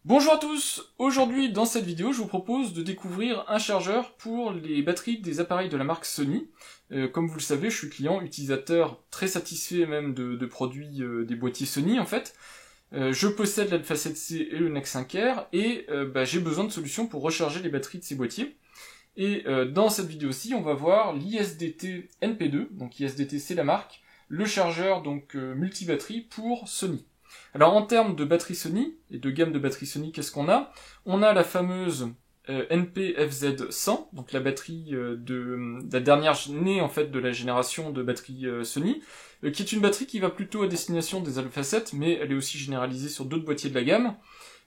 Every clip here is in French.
Bonjour à tous, aujourd'hui dans cette vidéo je vous propose de découvrir un chargeur pour les batteries des appareils de la marque Sony. Comme vous le savez, je suis client, utilisateur très satisfait même de produits des boîtiers Sony en fait. Je possède l'Alpha 7C et le NEC 5R et j'ai besoin de solutions pour recharger les batteries de ces boîtiers. Et dans cette vidéo-ci, on va voir l'ISDT NP2, donc ISDT c'est la marque, le chargeur donc multibatterie pour Sony. Alors en termes de batterie Sony, et de gamme de batterie Sony, qu'est-ce qu'on a? On a la fameuse NP-FZ100, donc la batterie de la dernière née en fait de la génération de batterie Sony, qui est une batterie qui va plutôt à destination des Alpha 7, mais elle est aussi généralisée sur d'autres boîtiers de la gamme.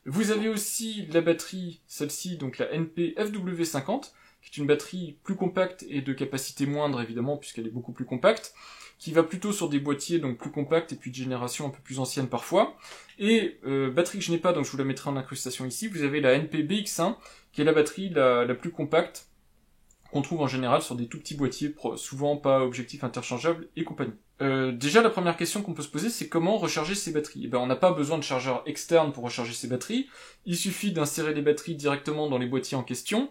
Vous avez aussi la batterie, celle-ci, donc la NP-FW50, qui est une batterie plus compacte et de capacité moindre évidemment, puisqu'elle est beaucoup plus compacte, qui va plutôt sur des boîtiers donc plus compacts et puis de génération un peu plus ancienne parfois. Et batterie que je n'ai pas, donc je vous la mettrai en incrustation ici, vous avez la NP-BX1, qui est la batterie la plus compacte, qu'on trouve en général sur des tout petits boîtiers, souvent pas objectifs interchangeables et compagnie. Déjà la première question qu'on peut se poser, c'est comment recharger ces batteries. On n'a pas besoin de chargeur externe pour recharger ces batteries, il suffit d'insérer les batteries directement dans les boîtiers en question,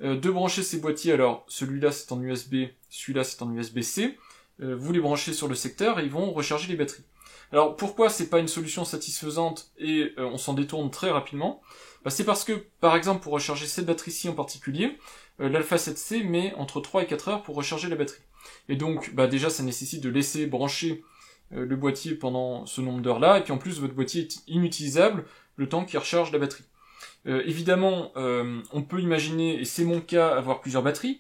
de brancher ces boîtiers, alors celui-là c'est en USB, celui-là c'est en USB-C, vous les branchez sur le secteur et ils vont recharger les batteries. Alors pourquoi c'est pas une solution satisfaisante et on s'en détourne très rapidement? C'est parce que, par exemple, pour recharger cette batterie-ci en particulier, l'Alpha 7C met entre 3 et 4 heures pour recharger la batterie. Et donc déjà ça nécessite de laisser brancher le boîtier pendant ce nombre d'heures-là, et puis en plus votre boîtier est inutilisable le temps qu'il recharge la batterie. Évidemment, on peut imaginer, et c'est mon cas, avoir plusieurs batteries.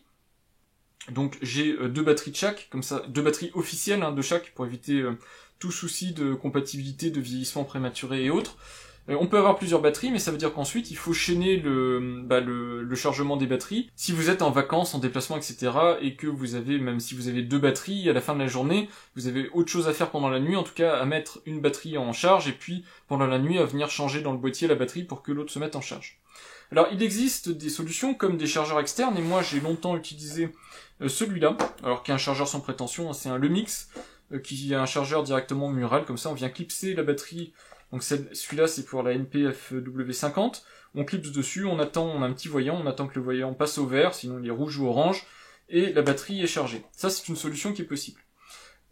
Donc j'ai deux batteries de chaque, comme ça, deux batteries officielles de chaque, pour éviter tout souci de compatibilité, de vieillissement prématuré et autres. On peut avoir plusieurs batteries, mais ça veut dire qu'ensuite il faut chaîner le chargement des batteries. Si vous êtes en vacances, en déplacement, etc., et que vous avez, même si vous avez deux batteries, à la fin de la journée, vous avez autre chose à faire pendant la nuit, en tout cas à mettre une batterie en charge, et puis pendant la nuit à venir changer dans le boîtier la batterie pour que l'autre se mette en charge. Alors il existe des solutions comme des chargeurs externes, et moi j'ai longtemps utilisé celui-là, alors qui est un chargeur sans prétention, c'est un Lumix, qui est un chargeur directement mural, comme ça on vient clipser la batterie. Donc celui-là c'est pour la NP-FW50, on clipse dessus, on attend, on a un petit voyant, on attend que le voyant passe au vert, sinon il est rouge ou orange, et la batterie est chargée. Ça c'est une solution qui est possible.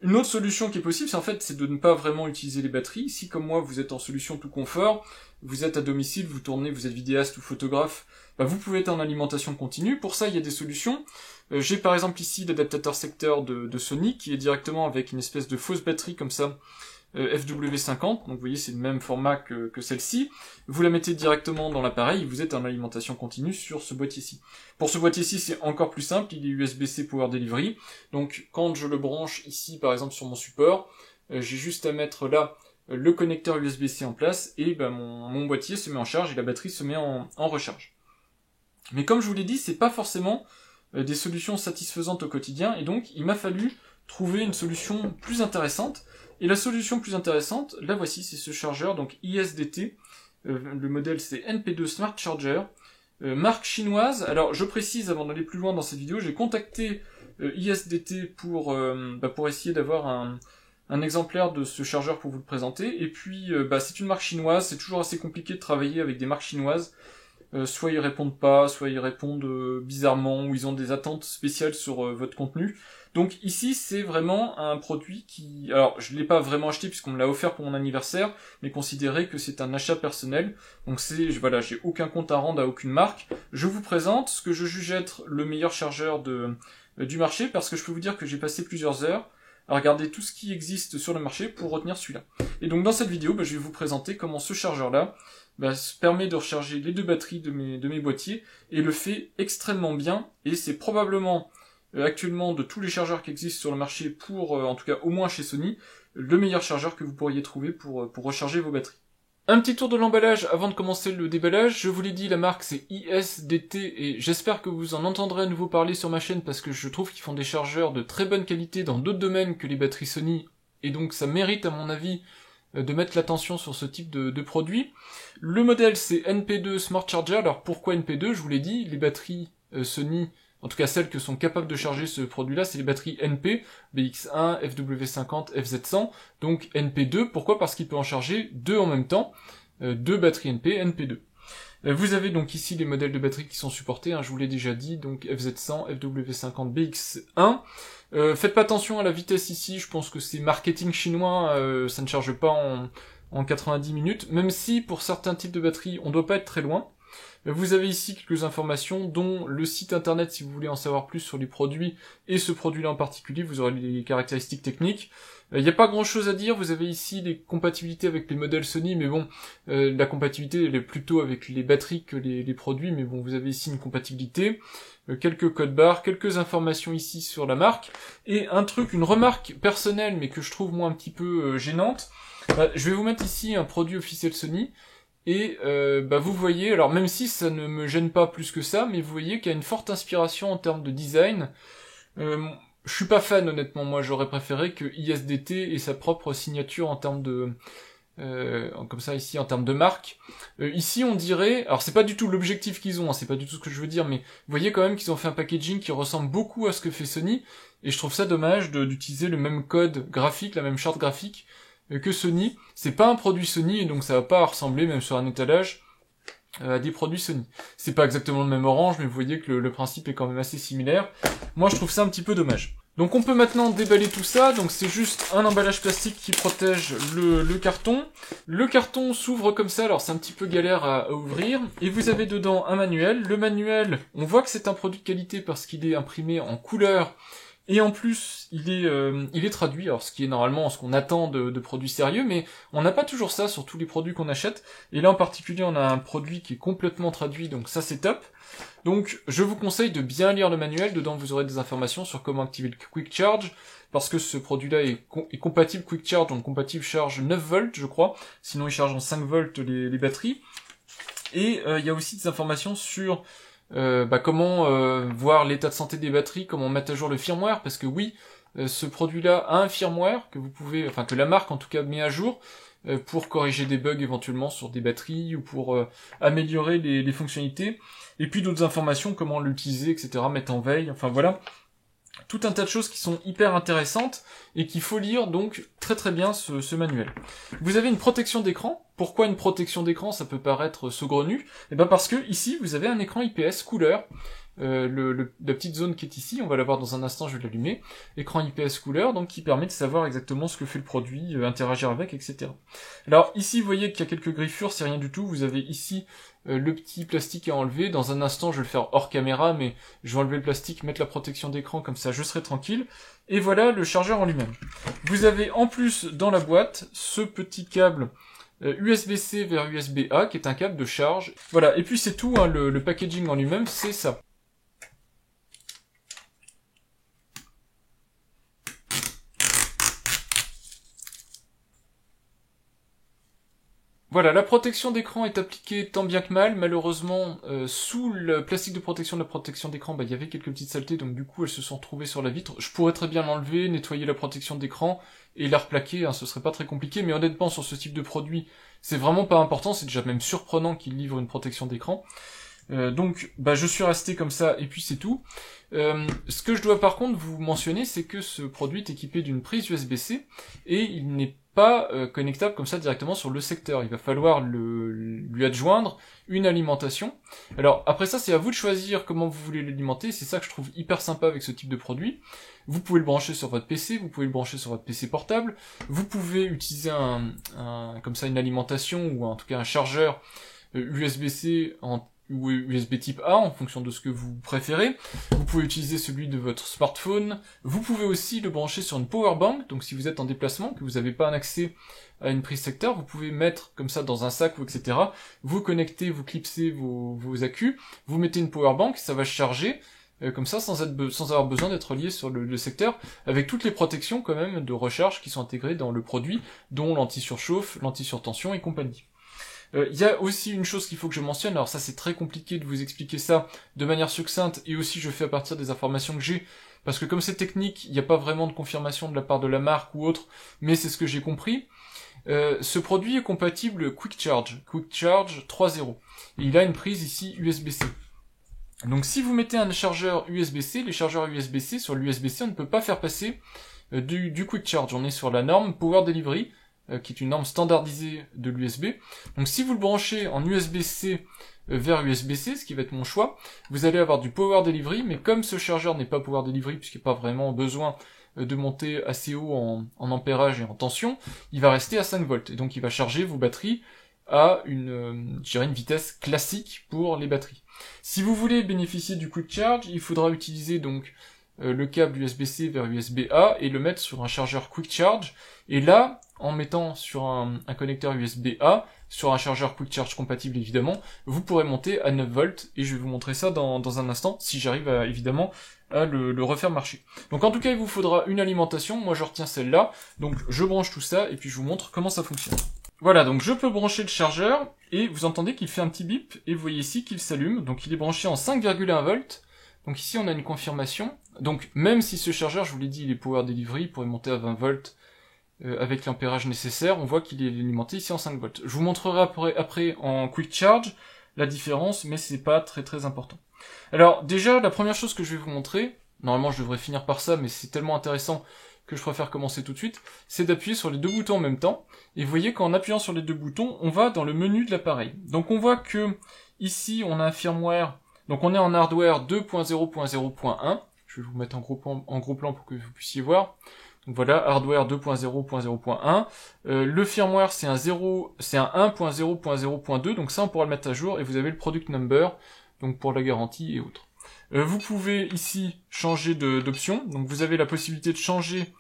Une autre solution qui est possible, c'est de ne pas vraiment utiliser les batteries. Si comme moi vous êtes en solution tout confort, vous êtes à domicile, vous tournez, vous êtes vidéaste ou photographe, vous pouvez être en alimentation continue. Pour ça il y a des solutions. J'ai par exemple ici l'adaptateur secteur de Sony qui est directement avec une espèce de fausse batterie comme ça, FW50, donc vous voyez c'est le même format que celle-ci, vous la mettez directement dans l'appareil et vous êtes en alimentation continue sur ce boîtier-ci. Pour ce boîtier-ci c'est encore plus simple, il est USB-C Power Delivery, donc quand je le branche ici par exemple sur mon support, j'ai juste à mettre là le connecteur USB-C en place et mon boîtier se met en charge et la batterie se met en recharge. Mais comme je vous l'ai dit, c'est pas forcément des solutions satisfaisantes au quotidien et donc il m'a fallu trouver une solution plus intéressante. Et la solution plus intéressante, la voici, c'est ce chargeur, donc ISDT, le modèle c'est NP2 Smart Charger, marque chinoise. Alors je précise avant d'aller plus loin dans cette vidéo, j'ai contacté ISDT pour essayer d'avoir un exemplaire de ce chargeur pour vous le présenter, et puis c'est une marque chinoise, c'est toujours assez compliqué de travailler avec des marques chinoises, soit ils répondent pas, soit ils répondent bizarrement, ou ils ont des attentes spéciales sur votre contenu. Donc ici c'est vraiment un produit qui... Alors je l'ai pas vraiment acheté puisqu'on me l'a offert pour mon anniversaire, mais considérez que c'est un achat personnel. Donc voilà, j'ai aucun compte à rendre à aucune marque. Je vous présente ce que je juge être le meilleur chargeur du marché, parce que je peux vous dire que j'ai passé plusieurs heures à regarder tout ce qui existe sur le marché pour retenir celui-là. Et donc dans cette vidéo, je vais vous présenter comment ce chargeur-là permet de recharger les deux batteries de mes boîtiers, et le fait extrêmement bien, et c'est probablement actuellement de tous les chargeurs qui existent sur le marché, pour en tout cas au moins chez Sony, le meilleur chargeur que vous pourriez trouver pour recharger vos batteries. Un petit tour de l'emballage avant de commencer le déballage. Je vous l'ai dit, la marque c'est ISDT et j'espère que vous en entendrez à nouveau parler sur ma chaîne parce que je trouve qu'ils font des chargeurs de très bonne qualité dans d'autres domaines que les batteries Sony, et donc ça mérite à mon avis de mettre l'attention sur ce type de produit. Le modèle c'est NP2 Smart Charger. Alors pourquoi NP2? Je vous l'ai dit, les batteries Sony, en tout cas celles que sont capables de charger ce produit-là, c'est les batteries NP, BX1, FW50, FZ100, donc NP2. Pourquoi? Parce qu'il peut en charger deux en même temps, deux batteries NP, NP2. Vous avez donc ici les modèles de batterie qui sont supportés, hein, je vous l'ai déjà dit, donc FZ100, FW50, BX1. Faites pas attention à la vitesse ici, je pense que c'est marketing chinois, ça ne charge pas en 90 minutes, même si pour certains types de batteries, on doit pas être très loin. Vous avez ici quelques informations, dont le site internet si vous voulez en savoir plus sur les produits, et ce produit-là en particulier, vous aurez les caractéristiques techniques. Il n'y a pas grand-chose à dire, vous avez ici les compatibilités avec les modèles Sony, mais bon, la compatibilité elle est plutôt avec les batteries que les produits, mais bon, vous avez ici une compatibilité, quelques codes barres, quelques informations ici sur la marque, et une remarque personnelle, mais que je trouve moi un petit peu gênante. Je vais vous mettre ici un produit officiel Sony, et vous voyez, alors même si ça ne me gêne pas plus que ça, mais vous voyez qu'il y a une forte inspiration en termes de design. Je suis pas fan honnêtement, moi j'aurais préféré que ISDT ait sa propre signature en termes de... comme ça ici en termes de marque. Ici on dirait, alors c'est pas du tout l'objectif qu'ils ont, hein, c'est pas du tout ce que je veux dire, mais vous voyez quand même qu'ils ont fait un packaging qui ressemble beaucoup à ce que fait Sony, et je trouve ça dommage d'utiliser le même code graphique, la même charte graphique que Sony. C'est pas un produit Sony, et donc ça va pas ressembler, même sur un étalage, à des produits Sony. C'est pas exactement le même orange, mais vous voyez que le principe est quand même assez similaire. Moi je trouve ça un petit peu dommage. Donc on peut maintenant déballer tout ça, donc c'est juste un emballage plastique qui protège le carton. Le carton s'ouvre comme ça, alors c'est un petit peu galère à ouvrir, et vous avez dedans un manuel. Le manuel, on voit que c'est un produit de qualité parce qu'il est imprimé en couleur, et en plus, il est traduit, alors ce qui est normalement ce qu'on attend de produits sérieux, mais on n'a pas toujours ça sur tous les produits qu'on achète, et là en particulier on a un produit qui est complètement traduit, donc ça c'est top. Donc je vous conseille de bien lire le manuel, dedans vous aurez des informations sur comment activer le Quick Charge, parce que ce produit-là est compatible Quick Charge, donc compatible charge 9 volts je crois, sinon il charge en 5 volts les batteries, et il y a aussi des informations sur... comment voir l'état de santé des batteries, comment mettre à jour le firmware, parce que oui, ce produit-là a un firmware que vous pouvez, enfin que la marque en tout cas met à jour pour corriger des bugs éventuellement sur des batteries ou pour améliorer les fonctionnalités, et puis d'autres informations, comment l'utiliser, etc., mettre en veille, enfin voilà. Tout un tas de choses qui sont hyper intéressantes et qu'il faut lire donc très très bien ce manuel. Vous avez une protection d'écran. Pourquoi une protection d'écran? Ça peut paraître saugrenu. Et ben parce que ici vous avez un écran IPS couleur. La petite zone qui est ici, on va la voir dans un instant, je vais l'allumer. Écran IPS couleur, donc qui permet de savoir exactement ce que fait le produit, interagir avec, etc. Alors ici vous voyez qu'il y a quelques griffures, c'est rien du tout. Vous avez ici le petit plastique à enlever. Dans un instant je vais le faire hors caméra, mais je vais enlever le plastique, mettre la protection d'écran, comme ça je serai tranquille. Et voilà le chargeur en lui-même. Vous avez en plus dans la boîte ce petit câble USB-C vers USB-A qui est un câble de charge. Voilà, et puis c'est tout, hein, le packaging en lui-même c'est ça. Voilà, la protection d'écran est appliquée tant bien que mal. Malheureusement, sous le plastique de la protection d'écran, il y avait quelques petites saletés, donc du coup elles se sont retrouvées sur la vitre. Je pourrais très bien l'enlever, nettoyer la protection d'écran et la replaquer, hein, ce serait pas très compliqué, mais honnêtement sur ce type de produit, c'est vraiment pas important, c'est déjà même surprenant qu'il livre une protection d'écran. Donc je suis resté comme ça et puis c'est tout. Ce que je dois par contre vous mentionner, c'est que ce produit est équipé d'une prise USB-C et il n'est pas connectable comme ça directement sur le secteur. Il va falloir lui adjoindre une alimentation. Alors après ça, c'est à vous de choisir comment vous voulez l'alimenter. C'est ça que je trouve hyper sympa avec ce type de produit. Vous pouvez le brancher sur votre PC, vous pouvez le brancher sur votre PC portable. Vous pouvez utiliser comme ça une alimentation ou en tout cas un chargeur USB-C ou USB type A en fonction de ce que vous préférez. Vous pouvez utiliser celui de votre smartphone. Vous pouvez aussi le brancher sur une power bank. Donc si vous êtes en déplacement, que vous n'avez pas un accès à une prise secteur, vous pouvez mettre comme ça dans un sac ou etc. Vous connectez, vous clipsez vos accus, vous mettez une power bank, ça va se charger comme ça sans avoir besoin d'être lié sur le secteur, avec toutes les protections quand même de recharge qui sont intégrées dans le produit, dont l'anti-surchauffe, l'anti-surtension et compagnie. Il y a aussi une chose qu'il faut que je mentionne, alors ça c'est très compliqué de vous expliquer ça de manière succincte, et aussi je fais à partir des informations que j'ai, parce que comme c'est technique, il n'y a pas vraiment de confirmation de la part de la marque ou autre, mais c'est ce que j'ai compris. Ce produit est compatible Quick Charge 3.0, et il a une prise ici USB-C. Donc si vous mettez un chargeur USB-C, les chargeurs USB-C, sur l'USB-C on ne peut pas faire passer du Quick Charge, on est sur la norme Power Delivery, qui est une norme standardisée de l'USB. Donc si vous le branchez en USB-C vers USB-C, ce qui va être mon choix, vous allez avoir du Power Delivery, mais comme ce chargeur n'est pas Power Delivery, puisqu'il n'y a pas vraiment besoin de monter assez haut en ampérage et en tension, il va rester à 5 volts, et donc il va charger vos batteries à une vitesse classique pour les batteries. Si vous voulez bénéficier du Quick Charge, il faudra utiliser donc le câble USB-C vers USB-A et le mettre sur un chargeur Quick Charge, et là, en mettant sur un connecteur USB-A, sur un chargeur Quick Charge compatible évidemment, vous pourrez monter à 9 volts, et je vais vous montrer ça dans un instant, si j'arrive évidemment à le refaire marcher. Donc en tout cas, il vous faudra une alimentation, moi je retiens celle-là, donc je branche tout ça, et puis je vous montre comment ça fonctionne. Voilà, donc je peux brancher le chargeur, et vous entendez qu'il fait un petit bip, et vous voyez ici qu'il s'allume, donc il est branché en 5,1 volts, donc ici on a une confirmation, donc même si ce chargeur, je vous l'ai dit, il est Power Delivery, il pourrait monter à 20 volts, avec l'ampérage nécessaire, on voit qu'il est alimenté ici en 5 volts. Je vous montrerai après en Quick Charge la différence, mais c'est pas très important. Alors déjà, la première chose que je vais vous montrer, normalement je devrais finir par ça, mais c'est tellement intéressant que je préfère commencer tout de suite, c'est d'appuyer sur les deux boutons en même temps, et vous voyez qu'en appuyant sur les deux boutons, on va dans le menu de l'appareil. Donc on voit que ici on a un firmware, donc on est en hardware 2.0.0.1, je vais vous mettre en gros plan pour que vous puissiez voir. Donc voilà, hardware 2.0.0.1. Le firmware c'est un 1.0.0.2, donc ça on pourra le mettre à jour, et vous avez le product number, donc pour la garantie et autres. Vous pouvez ici changer d'option, donc vous avez la possibilité de changer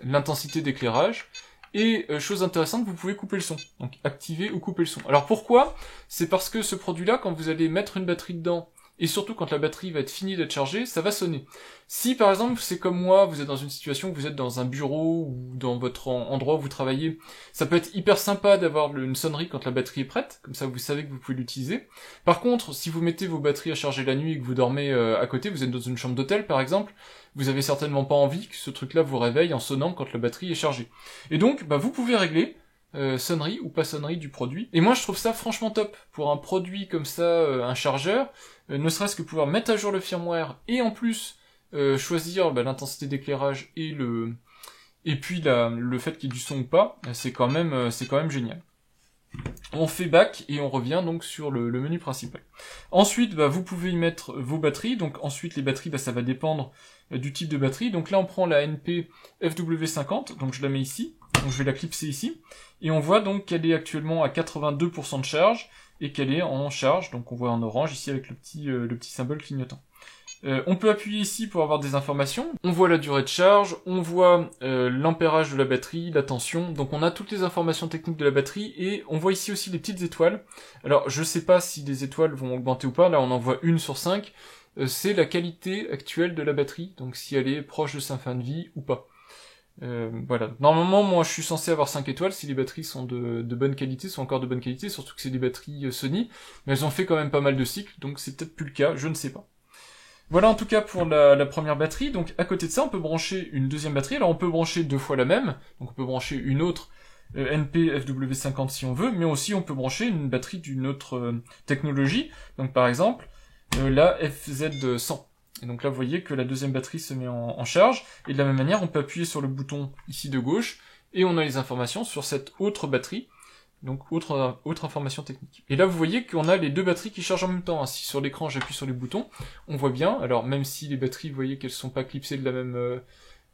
l'intensité d'éclairage, et chose intéressante, vous pouvez couper le son, donc activer ou couper le son. Alors pourquoi? C'est parce que ce produit-là, quand vous allez mettre une batterie dedans, et surtout quand la batterie va être finie d'être chargée, ça va sonner. Si par exemple c'est comme moi, vous êtes dans une situation où vous êtes dans un bureau ou dans votre endroit où vous travaillez, ça peut être hyper sympa d'avoir une sonnerie quand la batterie est prête, comme ça vous savez que vous pouvez l'utiliser. Par contre, si vous mettez vos batteries à charger la nuit et que vous dormez à côté, vous êtes dans une chambre d'hôtel par exemple, vous avez certainement pas envie que ce truc-là vous réveille en sonnant quand la batterie est chargée. Et donc, vous pouvez régler sonnerie ou pas sonnerie du produit. Et moi je trouve ça franchement top pour un produit comme ça, un chargeur, ne serait-ce que pouvoir mettre à jour le firmware et en plus choisir l'intensité d'éclairage et puis le fait qu'il y ait du son ou pas, c'est quand même génial. On fait back et on revient donc sur le menu principal. Ensuite, vous pouvez y mettre vos batteries. Donc ensuite, les batteries, ça va dépendre du type de batterie. Donc là, on prend la NP FW50, donc je la mets ici. Donc je vais la clipser ici. Et on voit donc qu'elle est actuellement à 82% de charge et qu'elle est en charge. Donc on voit en orange ici avec le petit symbole clignotant. On peut appuyer ici pour avoir des informations. On voit la durée de charge, on voit l'ampérage de la batterie, la tension. Donc on a toutes les informations techniques de la batterie et on voit ici aussi les petites étoiles. Alors je sais pas si les étoiles vont augmenter ou pas. Là on en voit une sur 5. C'est la qualité actuelle de la batterie. Donc si elle est proche de sa fin de vie ou pas. Voilà. Normalement, moi, je suis censé avoir 5 étoiles si les batteries sont de bonne qualité, sont encore de bonne qualité, surtout que c'est des batteries Sony, mais elles ont fait quand même pas mal de cycles, donc c'est peut-être plus le cas, je ne sais pas. Voilà en tout cas pour la première batterie. Donc à côté de ça, on peut brancher une deuxième batterie. Alors on peut brancher deux fois la même, donc on peut brancher une autre NP FW50 si on veut, mais aussi on peut brancher une batterie d'une autre technologie, donc par exemple la FZ100. Et donc là, vous voyez que la deuxième batterie se met en charge, et de la même manière, on peut appuyer sur le bouton ici de gauche, et on a les informations sur cette autre batterie, donc autre information technique. Et là, vous voyez qu'on a les deux batteries qui chargent en même temps. Si sur l'écran, j'appuie sur les boutons, on voit bien, alors même si les batteries, vous voyez qu'elles sont pas clipsées de la même,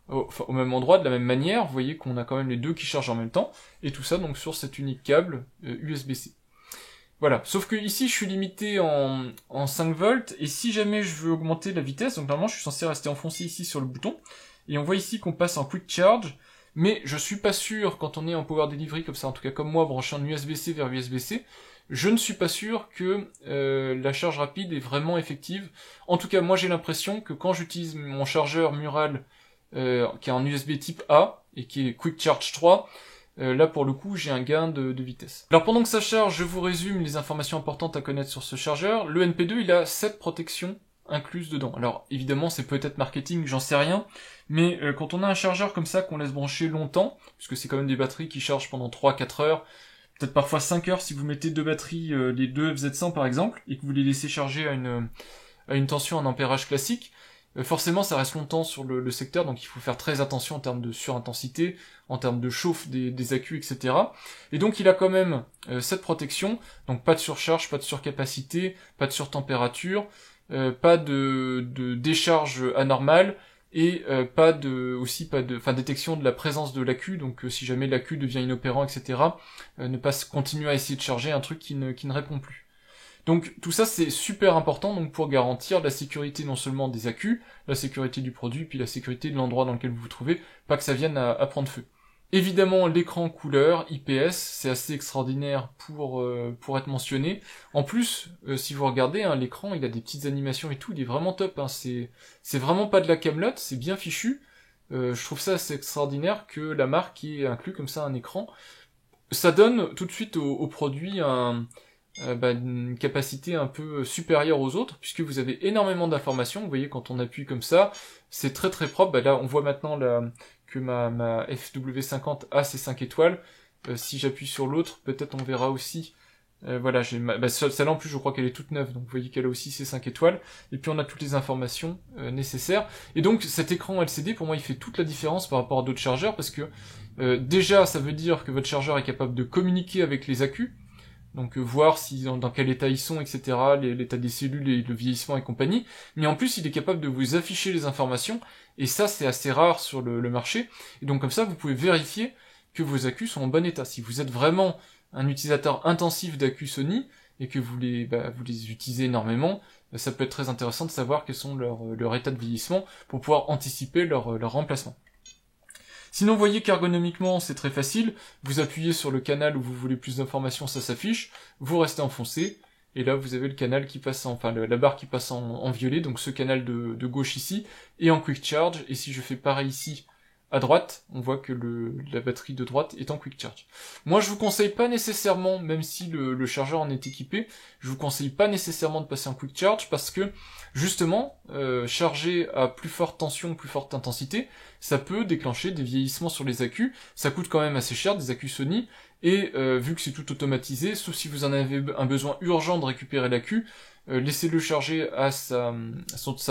au même endroit, de la même manière, vous voyez qu'on a quand même les deux qui chargent en même temps, et tout ça donc sur cet unique câble USB-C. Voilà, sauf que ici je suis limité en 5 volts, et si jamais je veux augmenter la vitesse, donc normalement je suis censé rester enfoncé ici sur le bouton, et on voit ici qu'on passe en Quick Charge, mais je suis pas sûr, quand on est en Power Delivery comme ça, en tout cas comme moi, branché en USB-C vers USB-C, je ne suis pas sûr que la charge rapide est vraiment effective. En tout cas, moi j'ai l'impression que quand j'utilise mon chargeur mural, qui est en USB type A, et qui est Quick Charge 3, là pour le coup j'ai un gain de vitesse. Alors pendant que ça charge, je vous résume les informations importantes à connaître sur ce chargeur. Le NP2 il a 7 protections incluses dedans. Alors évidemment c'est peut-être marketing, j'en sais rien, mais quand on a un chargeur comme ça qu'on laisse brancher longtemps, puisque c'est quand même des batteries qui chargent pendant 3-4 heures, peut-être parfois 5 heures si vous mettez deux batteries, les deux FZ100 par exemple, et que vous les laissez charger à une tension en ampérage classique, forcément ça reste longtemps sur le secteur, donc il faut faire très attention en termes de surintensité, en termes de chauffe des accus, etc. Et donc il a quand même cette protection, donc pas de surcharge, pas de surcapacité, pas de surtempérature, pas de décharge anormale, et pas de détection de la présence de l'accu, donc si jamais l'accu devient inopérant, etc., ne pas continuer à essayer de charger un truc qui ne répond plus. Donc tout ça c'est super important donc pour garantir la sécurité non seulement des accus, la sécurité du produit, puis la sécurité de l'endroit dans lequel vous vous trouvez, pas que ça vienne à prendre feu. Évidemment l'écran couleur IPS, c'est assez extraordinaire pour être mentionné. En plus, si vous regardez, hein, l'écran il a des petites animations et tout, il est vraiment top, hein. C'est vraiment pas de la camelote, c'est bien fichu. Je trouve ça assez extraordinaire que la marque ait inclus comme ça un écran. Ça donne tout de suite au produit une capacité un peu supérieure aux autres, puisque vous avez énormément d'informations. Vous voyez, quand on appuie comme ça, c'est très très propre. Là, on voit maintenant que ma FW50 a ses 5 étoiles. Si j'appuie sur l'autre, peut-être on verra aussi. Voilà, celle-là en plus, je crois qu'elle est toute neuve, donc vous voyez qu'elle a aussi ses 5 étoiles. Et puis on a toutes les informations nécessaires. Et donc cet écran LCD, pour moi, il fait toute la différence par rapport à d'autres chargeurs, parce que déjà, ça veut dire que votre chargeur est capable de communiquer avec les accus. Donc voir si dans quel état ils sont, etc., l'état des cellules, et le vieillissement et compagnie. Mais en plus, il est capable de vous afficher les informations, et ça, c'est assez rare sur le marché. Et donc comme ça, vous pouvez vérifier que vos accus sont en bon état. Si vous êtes vraiment un utilisateur intensif d'accus Sony, et que vous les utilisez énormément, ça peut être très intéressant de savoir quels sont leur état de vieillissement, pour pouvoir anticiper leur remplacement. Sinon, vous voyez qu'ergonomiquement, c'est très facile. Vous appuyez sur le canal où vous voulez plus d'informations, ça s'affiche. Vous restez enfoncé. Et là, vous avez le canal qui passe la barre qui passe en violet, donc ce canal de gauche ici, et en Quick Charge. Et si je fais pareil ici, à droite, on voit que la batterie de droite est en Quick Charge. Moi, je vous conseille pas nécessairement, même si le chargeur en est équipé, je vous conseille pas nécessairement de passer en Quick Charge, parce que, justement, charger à plus forte tension, plus forte intensité, ça peut déclencher des vieillissements sur les accus. Ça coûte quand même assez cher, des accus Sony, et vu que c'est tout automatisé, sauf si vous en avez un besoin urgent de récupérer l'accu, laissez-le charger à sa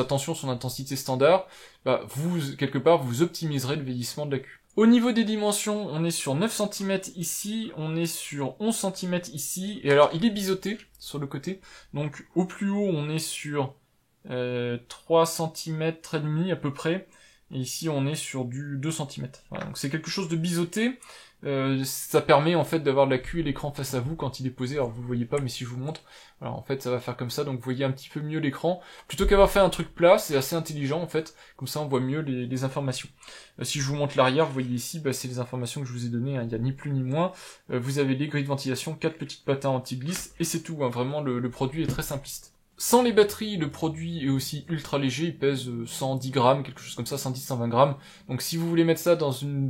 tension, son intensité standard, quelque part, vous optimiserez le vieillissement de l'accu. Au niveau des dimensions, on est sur 9 cm ici, on est sur 11 cm ici, et alors il est biseauté sur le côté, donc au plus haut on est sur 3 cm et demi à peu près, et ici on est sur du 2 cm. Voilà, donc c'est quelque chose de biseauté. Ça permet en fait d'avoir l'accu et l'écran face à vous quand il est posé. Alors vous voyez pas, mais si je vous montre, alors en fait ça va faire comme ça, donc vous voyez un petit peu mieux l'écran. Plutôt qu'avoir fait un truc plat, c'est assez intelligent en fait, comme ça on voit mieux les informations. Si je vous montre l'arrière, vous voyez ici, c'est les informations que je vous ai données, hein, il n'y a ni plus ni moins. Vous avez les grilles de ventilation, 4 petites patins anti-glisse, et c'est tout, hein, vraiment le produit est très simpliste. Sans les batteries, le produit est aussi ultra léger, il pèse 110 grammes, quelque chose comme ça, 110-120 grammes. Donc si vous voulez mettre ça dans une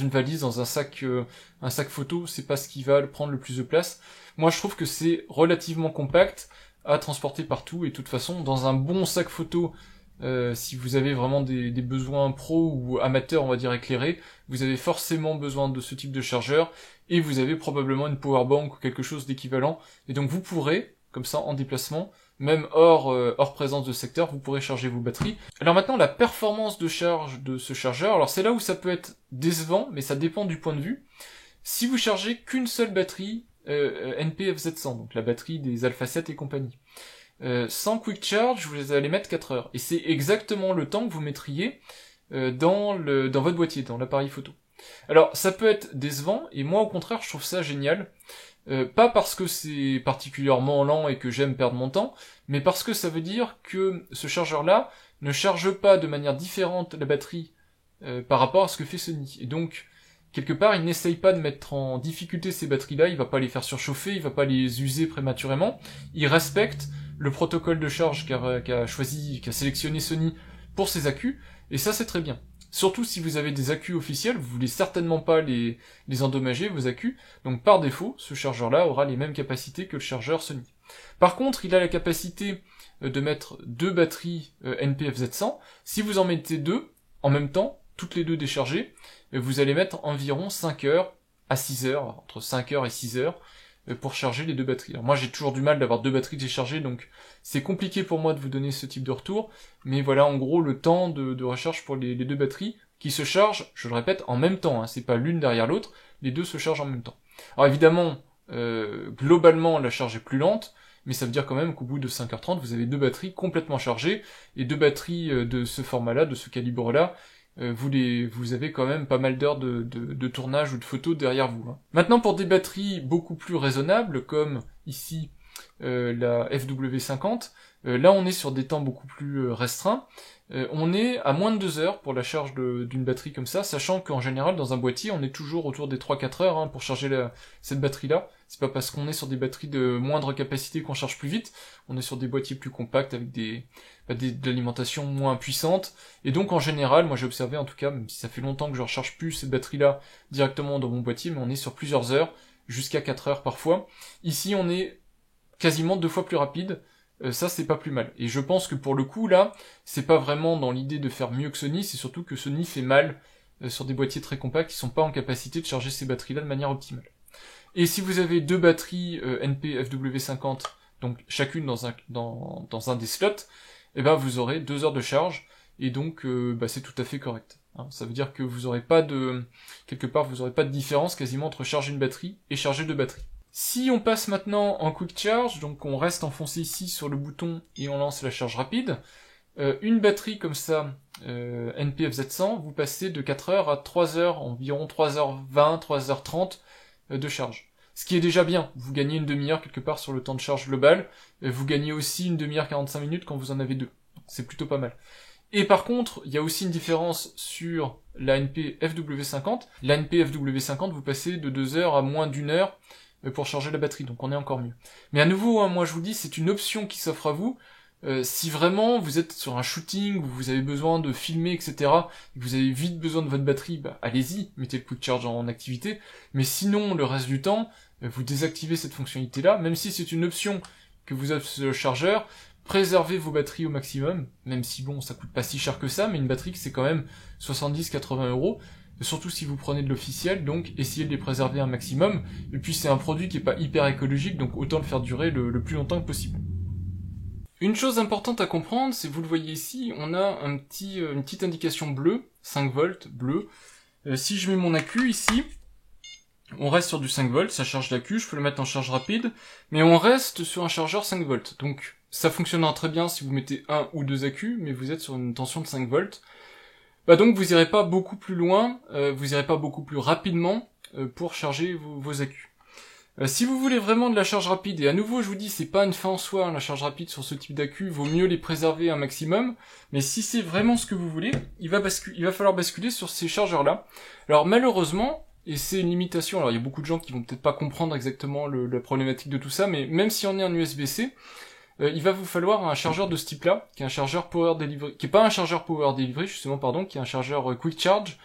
valise, dans un sac photo, c'est pas ce qui va prendre le plus de place. Moi je trouve que c'est relativement compact à transporter partout, et de toute façon, dans un bon sac photo, si vous avez vraiment des besoins pro ou amateurs, on va dire éclairés, vous avez forcément besoin de ce type de chargeur, et vous avez probablement une powerbank ou quelque chose d'équivalent, et donc vous pourrez, comme ça, en déplacement, même hors présence de secteur, vous pourrez charger vos batteries. Alors maintenant, la performance de charge de ce chargeur, alors c'est là où ça peut être décevant, mais ça dépend du point de vue. Si vous chargez qu'une seule batterie NP-FZ100, donc la batterie des Alpha 7 et compagnie, sans Quick Charge, vous allez mettre 4 heures. Et c'est exactement le temps que vous mettriez dans votre boîtier, dans l'appareil photo. Alors, ça peut être décevant, et moi au contraire, je trouve ça génial. Pas parce que c'est particulièrement lent et que j'aime perdre mon temps, mais parce que ça veut dire que ce chargeur-là ne charge pas de manière différente la batterie par rapport à ce que fait Sony. Et donc, quelque part, il n'essaye pas de mettre en difficulté ces batteries-là, il va pas les faire surchauffer, il va pas les user prématurément, il respecte le protocole de charge qu'a sélectionné Sony pour ses accus, et ça c'est très bien. Surtout si vous avez des accus officiels, vous voulez certainement pas les endommager, vos accus, donc par défaut, ce chargeur-là aura les mêmes capacités que le chargeur Sony. Par contre, il a la capacité de mettre 2 batteries NP-FZ100, si vous en mettez 2, en même temps, toutes les 2 déchargées, vous allez mettre environ 5 heures à 6 heures, entre 5 heures et 6 heures, pour charger les deux batteries. Alors moi j'ai toujours du mal d'avoir deux batteries déchargées, donc c'est compliqué pour moi de vous donner ce type de retour, mais voilà en gros le temps de recharge pour les deux batteries qui se chargent, je le répète, en même temps, hein, c'est pas l'une derrière l'autre, les deux se chargent en même temps. Alors évidemment, globalement la charge est plus lente, mais ça veut dire quand même qu'au bout de 5h30, vous avez deux batteries complètement chargées, et deux batteries de ce format-là, de ce calibre-là, vous avez quand même pas mal d'heures de tournage ou de photos derrière vous. Hein. Maintenant, pour des batteries beaucoup plus raisonnables, comme ici la FW50, là on est sur des temps beaucoup plus restreints. On est à moins de 2 heures pour la charge d'une batterie comme ça, sachant qu'en général, dans un boîtier, on est toujours autour des 3-4 heures hein, pour charger cette batterie-là. C'est pas parce qu'on est sur des batteries de moindre capacité qu'on charge plus vite, on est sur des boîtiers plus compacts avec de l'alimentation moins puissante, et donc en général, moi j'ai observé en tout cas, même si ça fait longtemps que je recharge plus cette batterie-là directement dans mon boîtier, mais on est sur plusieurs heures, jusqu'à 4 heures parfois. Ici on est quasiment 2 fois plus rapide, ça c'est pas plus mal. Et je pense que pour le coup là, c'est pas vraiment dans l'idée de faire mieux que Sony, c'est surtout que Sony fait mal sur des boîtiers très compacts qui sont pas en capacité de charger ces batteries-là de manière optimale. Et si vous avez deux batteries NP FW50, donc chacune dans un des slots, eh ben vous aurez 2 heures de charge, et donc c'est tout à fait correct. Hein. Ça veut dire que vous aurez pas quelque part vous aurez pas de différence quasiment entre charger une batterie et charger deux batteries. Si on passe maintenant en Quick Charge, donc on reste enfoncé ici sur le bouton et on lance la charge rapide, une batterie comme ça, NP FZ100, vous passez de 4 heures à 3 heures, environ 3h20, 3h30 de charge. Ce qui est déjà bien, vous gagnez une demi-heure quelque part sur le temps de charge global, vous gagnez aussi une demi-heure 45 minutes quand vous en avez deux. C'est plutôt pas mal. Et par contre, il y a aussi une différence sur la NP FW50. La NP FW50, vous passez de 2 heures à moins d'1 heure pour charger la batterie, donc on est encore mieux. Mais à nouveau, hein, moi je vous dis, c'est une option qui s'offre à vous. Si vraiment vous êtes sur un shooting, où vous avez besoin de filmer, etc., et que vous avez vite besoin de votre batterie, allez-y, mettez le Quick Charge en activité. Mais sinon, le reste du temps, vous désactivez cette fonctionnalité-là, même si c'est une option que vous avez sur le chargeur, préservez vos batteries au maximum, même si bon, ça coûte pas si cher que ça, mais une batterie c'est quand même 70-80 €, surtout si vous prenez de l'officiel, donc essayez de les préserver un maximum, et puis c'est un produit qui est pas hyper écologique, donc autant le faire durer le plus longtemps que possible. Une chose importante à comprendre, c'est vous le voyez ici, on a une petite indication bleue, 5 volts bleu. Si je mets mon accu ici, on reste sur du 5 volts, ça charge l'accu, je peux le mettre en charge rapide, mais on reste sur un chargeur 5 volts. Donc ça fonctionnera très bien si vous mettez un ou deux accus, mais vous êtes sur une tension de 5 volts. Donc vous irez pas beaucoup plus loin, vous irez pas beaucoup plus rapidement pour charger vos accus. Si vous voulez vraiment de la charge rapide, et à nouveau je vous dis c'est pas une fin en soi, hein, la charge rapide sur ce type d'accu, vaut mieux les préserver un maximum, mais si c'est vraiment ce que vous voulez, il va falloir basculer sur ces chargeurs là. Alors malheureusement, et c'est une limitation, alors il y a beaucoup de gens qui vont peut-être pas comprendre exactement la problématique de tout ça, mais même si on est en USB-C, il va vous falloir un chargeur de ce type là, qui est un chargeur Power Delivery, qui est pas un chargeur Power Delivery justement, pardon, qui est un chargeur Quick Charge,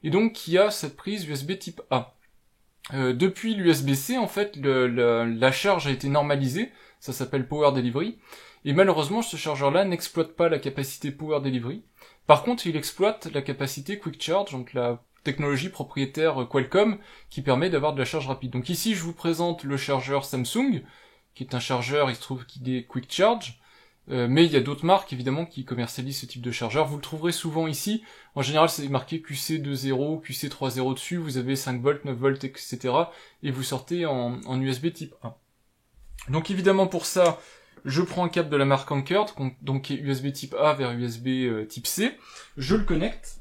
et donc qui a cette prise USB type A. Depuis l'USB-C, en fait, la charge a été normalisée, ça s'appelle Power Delivery, et malheureusement, ce chargeur-là n'exploite pas la capacité Power Delivery. Par contre, il exploite la capacité Quick Charge, donc la technologie propriétaire Qualcomm, qui permet d'avoir de la charge rapide. Donc ici, je vous présente le chargeur Samsung, qui est un chargeur, il se trouve qu'il est Quick Charge, mais il y a d'autres marques évidemment qui commercialisent ce type de chargeur, vous le trouverez souvent ici, en général c'est marqué QC20, QC30 dessus, vous avez 5 volts, 9 volts, etc. et vous sortez en USB type A. Donc évidemment pour ça, je prends un câble de la marque Anker, donc qui est USB type A vers USB type C, je le connecte,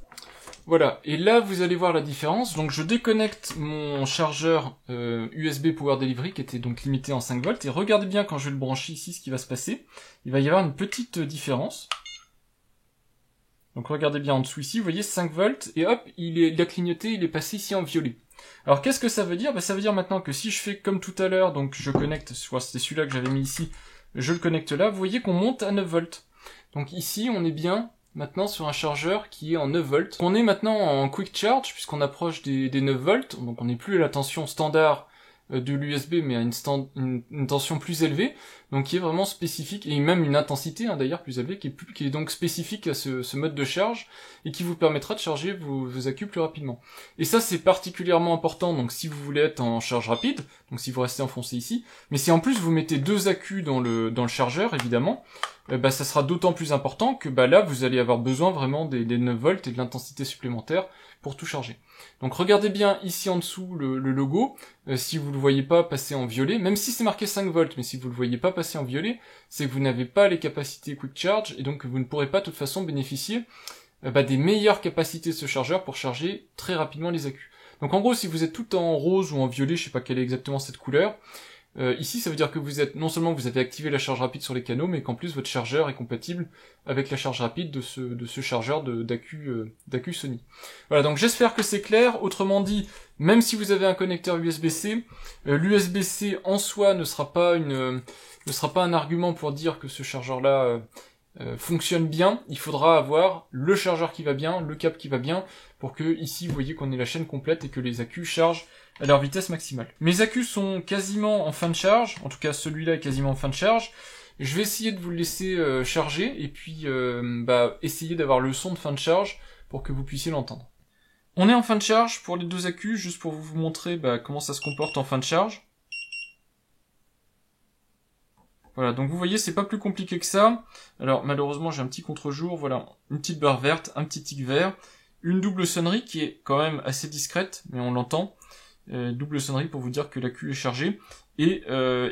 voilà, et là vous allez voir la différence, donc je déconnecte mon chargeur USB Power Delivery qui était donc limité en 5 volts, et regardez bien quand je vais le brancher ici ce qui va se passer, il va y avoir une petite différence. Donc regardez bien en dessous ici, vous voyez 5 volts, et hop, il a clignoté, il est passé ici en violet. Alors qu'est-ce que ça veut dire ? Ça veut dire maintenant que si je fais comme tout à l'heure, donc je connecte, soit c'était celui-là que j'avais mis ici, je le connecte là, vous voyez qu'on monte à 9 volts. Donc ici on est bien maintenant sur un chargeur qui est en 9 volts. On est maintenant en Quick Charge, puisqu'on approche des 9 volts, donc on n'est plus à la tension standard de l'USB, mais à une tension plus élevée, donc qui est vraiment spécifique, et même une intensité d'ailleurs plus élevée, qui est donc spécifique à ce mode de charge, et qui vous permettra de charger vos accus plus rapidement. Et ça c'est particulièrement important, donc si vous voulez être en charge rapide, donc si vous restez enfoncé ici, mais si en plus vous mettez 2 accus dans le chargeur, évidemment, ça sera d'autant plus important que là vous allez avoir besoin vraiment des 9 volts et de l'intensité supplémentaire pour tout charger. Donc regardez bien ici en dessous le logo, si vous le voyez pas passer en violet, même si c'est marqué 5 volts, mais si vous le voyez pas passer en violet, c'est que vous n'avez pas les capacités Quick Charge, et donc vous ne pourrez pas de toute façon bénéficier des meilleures capacités de ce chargeur pour charger très rapidement les accus. Donc en gros, si vous êtes tout en rose ou en violet, je sais pas quelle est exactement cette couleur, ici ça veut dire que non seulement vous avez activé la charge rapide sur les canaux, mais qu'en plus votre chargeur est compatible avec la charge rapide de ce chargeur d'accu Sony. Voilà, donc j'espère que c'est clair. Autrement dit, même si vous avez un connecteur USB-C, l'USB-C en soi ne sera pas un argument pour dire que ce chargeur-là fonctionne bien. Il faudra avoir le chargeur qui va bien, le câble qui va bien, pour que ici vous voyez qu'on ait la chaîne complète et que les accus chargent à leur vitesse maximale. Mes accus sont quasiment en fin de charge, en tout cas celui-là est quasiment en fin de charge. Je vais essayer de vous le laisser charger et puis essayer d'avoir le son de fin de charge pour que vous puissiez l'entendre. On est en fin de charge pour les 2 accus, juste pour vous montrer comment ça se comporte en fin de charge. Voilà, donc vous voyez, c'est pas plus compliqué que ça. Alors malheureusement j'ai un petit contre-jour, voilà, une petite barre verte, un petit tic vert, une double sonnerie qui est quand même assez discrète, mais on l'entend. Double sonnerie pour vous dire que l'accu est chargé, et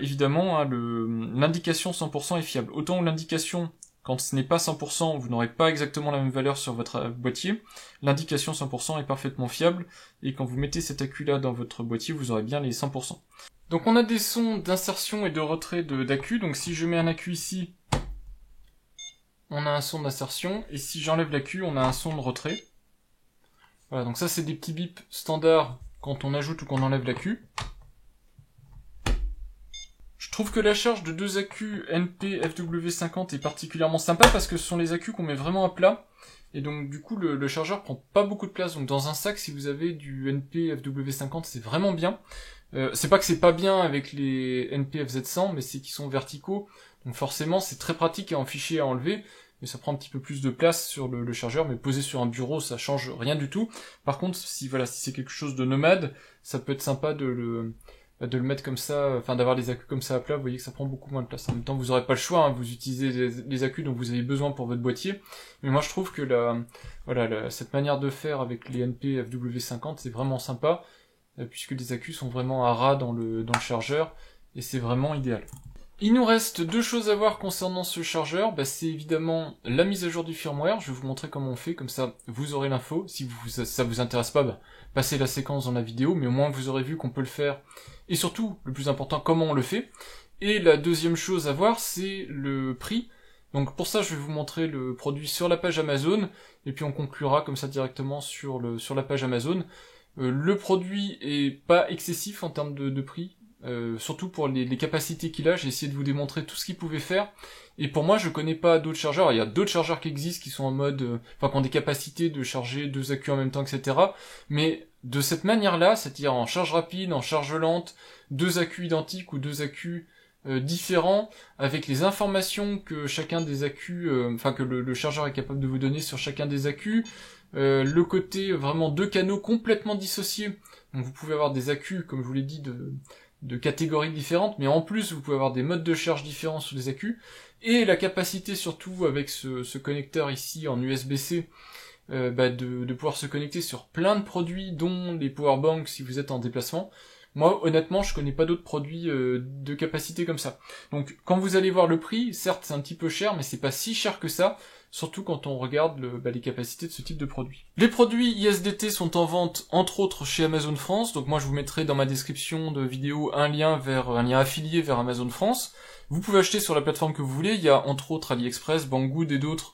évidemment l'indication 100% est fiable. Autant l'indication, quand ce n'est pas 100%, vous n'aurez pas exactement la même valeur sur votre boîtier, l'indication 100% est parfaitement fiable, et quand vous mettez cet accu là dans votre boîtier, vous aurez bien les 100%. Donc on a des sons d'insertion et de retrait d'accu, donc si je mets un accu ici, on a un son d'insertion, et si j'enlève l'accu, on a un son de retrait. Voilà, donc ça c'est des petits bips standards quand on ajoute ou qu'on enlève l'accu. Je trouve que la charge de 2 accus NP-FW50 est particulièrement sympa parce que ce sont les accus qu'on met vraiment à plat. Et donc du coup le chargeur prend pas beaucoup de place. Donc dans un sac, si vous avez du NP-FW50, c'est vraiment bien. C'est pas que c'est pas bien avec les NP-FZ100, mais c'est qu'ils sont verticaux. Donc forcément c'est très pratique à en ficher à enlever. Mais ça prend un petit peu plus de place sur le chargeur, mais posé sur un bureau, ça change rien du tout. Par contre, si c'est quelque chose de nomade, ça peut être sympa de le mettre comme ça, enfin d'avoir les accus comme ça à plat, vous voyez que ça prend beaucoup moins de place. En même temps, vous aurez pas le choix, vous utilisez les accus dont vous avez besoin pour votre boîtier. Mais moi, je trouve que cette manière de faire avec les NP FW50, c'est vraiment sympa, puisque les accus sont vraiment à ras dans le chargeur, et c'est vraiment idéal. Il nous reste 2 choses à voir concernant ce chargeur, c'est évidemment la mise à jour du firmware. Je vais vous montrer comment on fait, comme ça vous aurez l'info. Si ça vous intéresse pas, passez la séquence dans la vidéo, mais au moins vous aurez vu qu'on peut le faire, et surtout, le plus important, comment on le fait. Et la deuxième chose à voir, c'est le prix. Donc pour ça, je vais vous montrer le produit sur la page Amazon, et puis on conclura comme ça directement sur la page Amazon. Le produit est pas excessif en termes de prix. Surtout pour les capacités qu'il a, j'ai essayé de vous démontrer tout ce qu'il pouvait faire, et pour moi je connais pas d'autres chargeurs. Il y a d'autres chargeurs qui existent qui sont en mode, qui ont des capacités de charger 2 accus en même temps, etc. Mais de cette manière-là, c'est-à-dire en charge rapide, en charge lente, 2 accus identiques ou 2 accus différents, avec les informations que chacun des accus, que le chargeur est capable de vous donner sur chacun des accus, le côté vraiment 2 canaux complètement dissociés. Donc vous pouvez avoir des accus, comme je vous l'ai dit, de catégories différentes, mais en plus vous pouvez avoir des modes de charge différents sur les accus, et la capacité surtout avec ce connecteur ici en USB-C de pouvoir se connecter sur plein de produits, dont les powerbanks si vous êtes en déplacement. Moi honnêtement je connais pas d'autres produits de capacité comme ça. Donc quand vous allez voir le prix, certes c'est un petit peu cher, mais c'est pas si cher que ça, surtout quand on regarde les capacités de ce type de produit. Les produits ISDT sont en vente entre autres chez Amazon France, donc moi je vous mettrai dans ma description de vidéo un lien affilié vers Amazon France. Vous pouvez acheter sur la plateforme que vous voulez, il y a entre autres AliExpress, Banggood et d'autres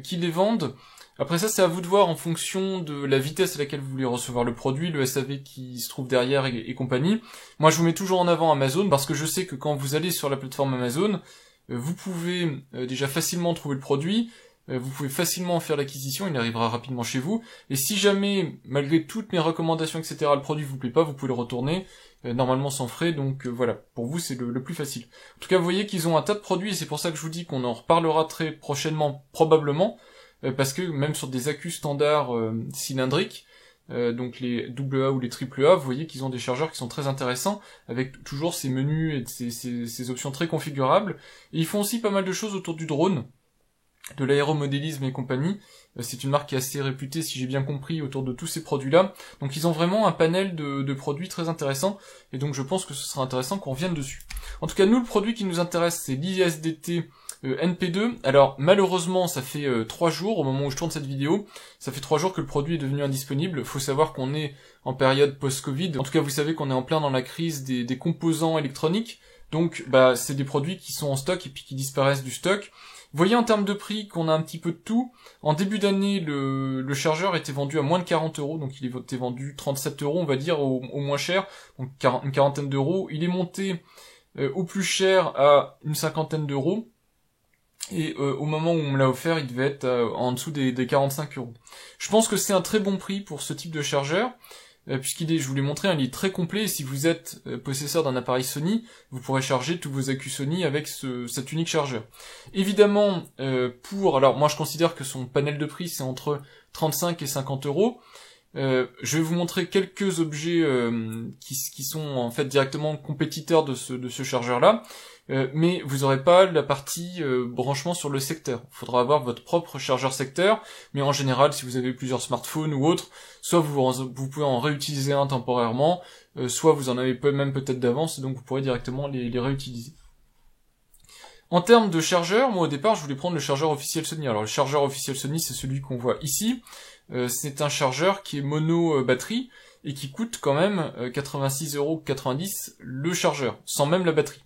qui les vendent. Après ça, c'est à vous de voir en fonction de la vitesse à laquelle vous voulez recevoir le produit, le SAV qui se trouve derrière et compagnie. Moi, je vous mets toujours en avant Amazon parce que je sais que quand vous allez sur la plateforme Amazon, vous pouvez déjà facilement trouver le produit, vous pouvez facilement en faire l'acquisition, il arrivera rapidement chez vous, et si jamais, malgré toutes mes recommandations, etc., le produit vous plaît pas, vous pouvez le retourner, normalement sans frais, donc voilà, pour vous c'est le plus facile. En tout cas, vous voyez qu'ils ont un tas de produits, et c'est pour ça que je vous dis qu'on en reparlera très prochainement, probablement, parce que même sur des accus standards cylindriques, donc les AA ou les AAA, vous voyez qu'ils ont des chargeurs qui sont très intéressants, avec toujours ces menus et ces options très configurables, et ils font aussi pas mal de choses autour du drone, de l'aéromodélisme et compagnie. C'est une marque qui est assez réputée, si j'ai bien compris, autour de tous ces produits-là. Donc ils ont vraiment un panel de produits très intéressants, et donc je pense que ce sera intéressant qu'on revienne dessus. En tout cas, nous, le produit qui nous intéresse, c'est l'ISDT NP2. Alors malheureusement, ça fait 3 jours, au moment où je tourne cette vidéo, ça fait 3 jours que le produit est devenu indisponible. Faut savoir qu'on est en période post-Covid. En tout cas, vous savez qu'on est en plein dans la crise des composants électroniques. Donc c'est des produits qui sont en stock et puis qui disparaissent du stock. Vous voyez en termes de prix qu'on a un petit peu de tout. En début d'année, le chargeur était vendu à moins de 40 €, donc il était vendu 37 €, on va dire, au moins cher, donc une quarantaine d'euros. Il est monté au plus cher à une cinquantaine d'euros, et au moment où on me l'a offert, il devait être en dessous des 45 €. Je pense que c'est un très bon prix pour ce type de chargeur, puisqu'il est, je vous l'ai montré, il est très complet, et si vous êtes possesseur d'un appareil Sony, vous pourrez charger tous vos accus Sony avec cet unique chargeur. Évidemment, alors moi je considère que son panel de prix c'est entre 35 et 50 €. Je vais vous montrer quelques objets qui sont en fait directement compétiteurs de ce chargeur-là, mais vous n'aurez pas la partie branchement sur le secteur. Il faudra avoir votre propre chargeur secteur, mais en général, si vous avez plusieurs smartphones ou autres, soit vous pouvez en réutiliser un temporairement, soit vous en avez même peut-être d'avance, et donc vous pourrez directement les réutiliser. En termes de chargeur, moi au départ je voulais prendre le chargeur officiel Sony. Alors le chargeur officiel Sony, c'est celui qu'on voit ici. C'est un chargeur qui est mono batterie et qui coûte quand même 86,90 € le chargeur, sans même la batterie.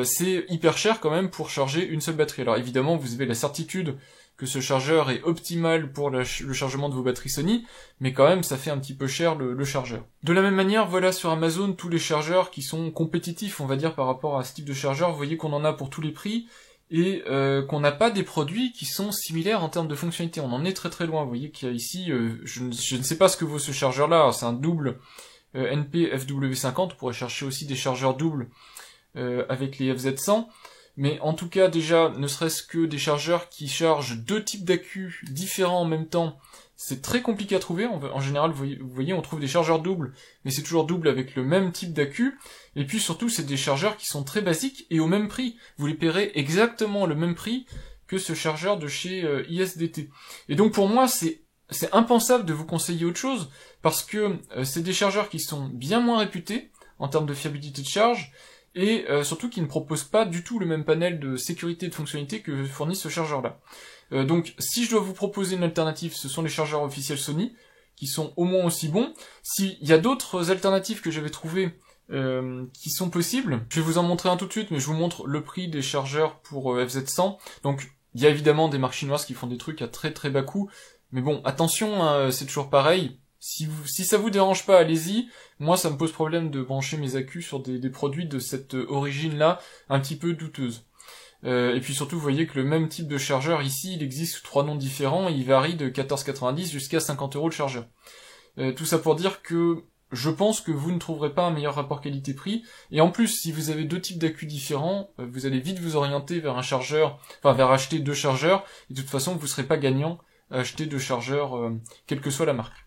C'est hyper cher quand même pour charger une seule batterie. Alors évidemment, vous avez la certitude que ce chargeur est optimal pour le chargement de vos batteries Sony, mais quand même ça fait un petit peu cher le chargeur. De la même manière, voilà sur Amazon tous les chargeurs qui sont compétitifs, on va dire, par rapport à ce type de chargeur. Vous voyez qu'on en a pour tous les prix, et qu'on n'a pas des produits qui sont similaires en termes de fonctionnalité. On en est très très loin. Vous voyez qu'il y a ici, je ne sais pas ce que vaut ce chargeur-là, c'est un double NP FW50, on pourrait chercher aussi des chargeurs doubles avec les FZ100, mais en tout cas déjà, ne serait-ce que des chargeurs qui chargent 2 types d'accus différents en même temps, c'est très compliqué à trouver. En général, vous voyez, on trouve des chargeurs doubles, mais c'est toujours double avec le même type d'accu. Et puis surtout, c'est des chargeurs qui sont très basiques et au même prix. Vous les paierez exactement le même prix que ce chargeur de chez ISDT. Et donc pour moi, c'est impensable de vous conseiller autre chose, parce que c'est des chargeurs qui sont bien moins réputés en termes de fiabilité de charge, et surtout qui ne proposent pas du tout le même panel de sécurité et de fonctionnalité que fournit ce chargeur-là. Donc si je dois vous proposer une alternative, ce sont les chargeurs officiels Sony, qui sont au moins aussi bons. S'il y a d'autres alternatives que j'avais trouvées qui sont possibles, je vais vous en montrer un tout de suite, mais je vous montre le prix des chargeurs pour FZ100. Donc il y a évidemment des marques chinoises qui font des trucs à très très bas coût, mais bon, attention, hein, c'est toujours pareil. Si ça vous dérange pas, allez-y. Moi, ça me pose problème de brancher mes accus sur des produits de cette origine-là, un petit peu douteuse. Et puis surtout, vous voyez que le même type de chargeur, ici, il existe sous 3 noms différents, et il varie de 14,90 jusqu'à 50 € le chargeur. Tout ça pour dire que je pense que vous ne trouverez pas un meilleur rapport qualité-prix, et en plus, si vous avez 2 types d'accus différents, vous allez vite vous orienter vers un chargeur, enfin vers acheter 2 chargeurs, et de toute façon, vous ne serez pas gagnant à acheter 2 chargeurs, quelle que soit la marque.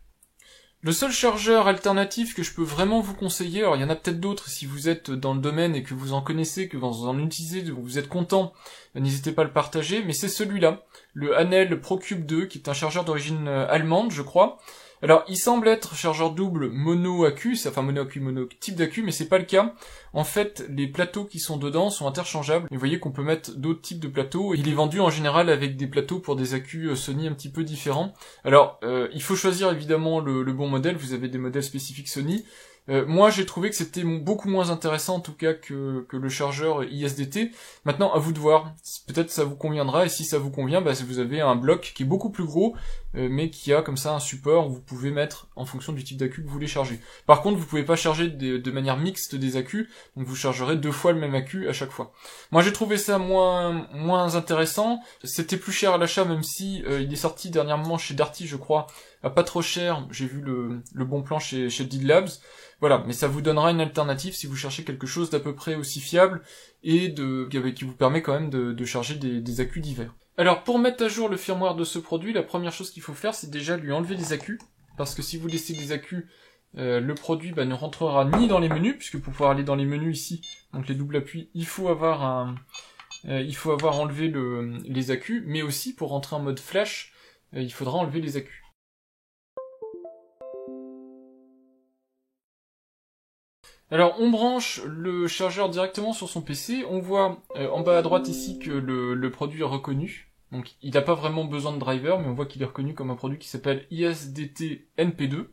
Le seul chargeur alternatif que je peux vraiment vous conseiller, alors il y en a peut-être d'autres si vous êtes dans le domaine et que vous en connaissez, que vous en utilisez, que vous êtes content, n'hésitez pas à le partager, mais c'est celui-là, le Anel ProCube 2, qui est un chargeur d'origine allemande, je crois. Alors, il semble être chargeur double mono-accu, enfin mono-accu, mono-type d'accu, mais c'est pas le cas. En fait, les plateaux qui sont dedans sont interchangeables. Et vous voyez qu'on peut mettre d'autres types de plateaux. Il est vendu en général avec des plateaux pour des accus Sony un petit peu différents. Alors, il faut choisir évidemment le bon modèle. Vous avez des modèles spécifiques Sony. Moi, j'ai trouvé que c'était beaucoup moins intéressant en tout cas que le chargeur ISDT. Maintenant, à vous de voir. Peut-être ça vous conviendra, et si ça vous convient, vous avez un bloc qui est beaucoup plus gros, mais qui a comme ça un support où vous pouvez mettre en fonction du type d'accu que vous voulez charger. Par contre, vous pouvez pas charger de manière mixte des accus, donc vous chargerez 2 fois le même accu à chaque fois. Moi j'ai trouvé ça moins intéressant, c'était plus cher à l'achat, même si il est sorti dernièrement chez Darty je crois, à pas trop cher, j'ai vu le bon plan chez Deal Labs. Voilà, mais ça vous donnera une alternative si vous cherchez quelque chose d'à peu près aussi fiable et qui vous permet quand même de charger des accus divers. Alors pour mettre à jour le firmware de ce produit, la première chose qu'il faut faire c'est déjà lui enlever des accus, parce que si vous laissez des accus, le produit ne rentrera ni dans les menus, puisque pour pouvoir aller dans les menus ici, donc les doubles appuis, il faut avoir enlevé les accus, mais aussi pour rentrer en mode flash, il faudra enlever les accus. Alors on branche le chargeur directement sur son PC, on voit en bas à droite ici que le produit est reconnu, donc il n'a pas vraiment besoin de driver, mais on voit qu'il est reconnu comme un produit qui s'appelle ISDT NP2,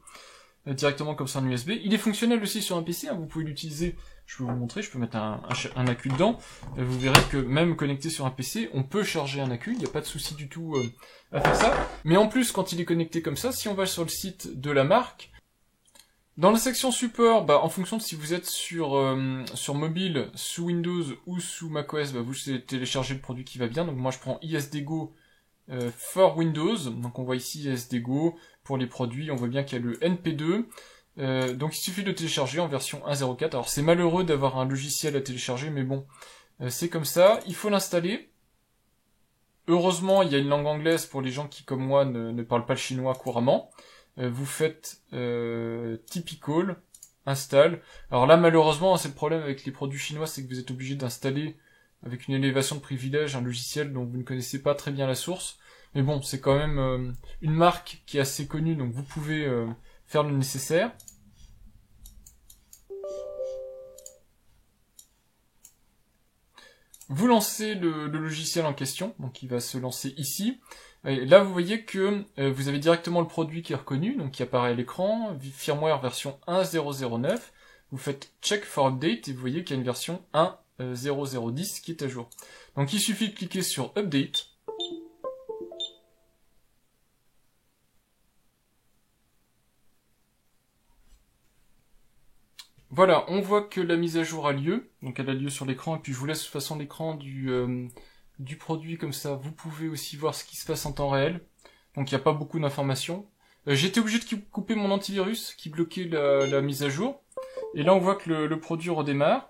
directement comme ça en USB. Il est fonctionnel aussi sur un PC, vous pouvez l'utiliser, je peux vous montrer, je peux mettre un accu dedans, vous verrez que même connecté sur un PC, on peut charger un accu, il n'y a pas de souci du tout à faire ça, mais en plus quand il est connecté comme ça, si on va sur le site de la marque, dans la section support, en fonction de si vous êtes sur mobile, sous Windows ou sous macOS, vous téléchargez le produit qui va bien. Donc moi je prends ISDGO for Windows. Donc on voit ici ISDGO pour les produits, on voit bien qu'il y a le NP2. Donc il suffit de télécharger en version 1.04. Alors c'est malheureux d'avoir un logiciel à télécharger, mais bon, c'est comme ça. Il faut l'installer. Heureusement, il y a une langue anglaise pour les gens qui, comme moi, ne parlent pas le chinois couramment. Vous faites typical, install. Alors là, malheureusement, c'est le problème avec les produits chinois, c'est que vous êtes obligé d'installer avec une élévation de privilège un logiciel dont vous ne connaissez pas très bien la source. Mais bon, c'est quand même une marque qui est assez connue, donc vous pouvez faire le nécessaire. Vous lancez le logiciel en question, donc il va se lancer ici. Et là, vous voyez que vous avez directement le produit qui est reconnu, donc qui apparaît à l'écran, firmware version 1.0.0.9. Vous faites check for update et vous voyez qu'il y a une version 1.0.0.10 qui est à jour. Donc il suffit de cliquer sur update. Voilà, on voit que la mise à jour a lieu, donc elle a lieu sur l'écran, et puis je vous laisse de toute façon l'écran du produit comme ça, vous pouvez aussi voir ce qui se passe en temps réel, donc il n'y a pas beaucoup d'informations. J'étais obligé de couper mon antivirus qui bloquait la mise à jour, et là on voit que le produit redémarre,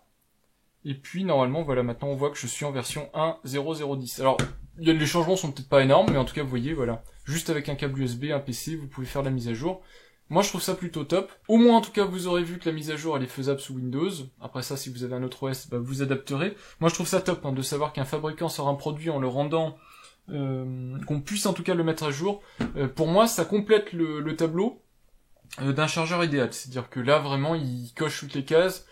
et puis normalement voilà, maintenant on voit que je suis en version 1.0.0.10. Alors les changements sont peut-être pas énormes, mais en tout cas vous voyez, voilà, juste avec un câble USB, un PC, vous pouvez faire la mise à jour. Moi je trouve ça plutôt top. Au moins en tout cas vous aurez vu que la mise à jour elle est faisable sous Windows. Après ça si vous avez un autre OS vous adapterez. Moi je trouve ça top de savoir qu'un fabricant sort un produit en le rendant, qu'on puisse en tout cas le mettre à jour. Pour moi ça complète le tableau d'un chargeur idéal. C'est-à-dire que là vraiment il coche toutes les cases.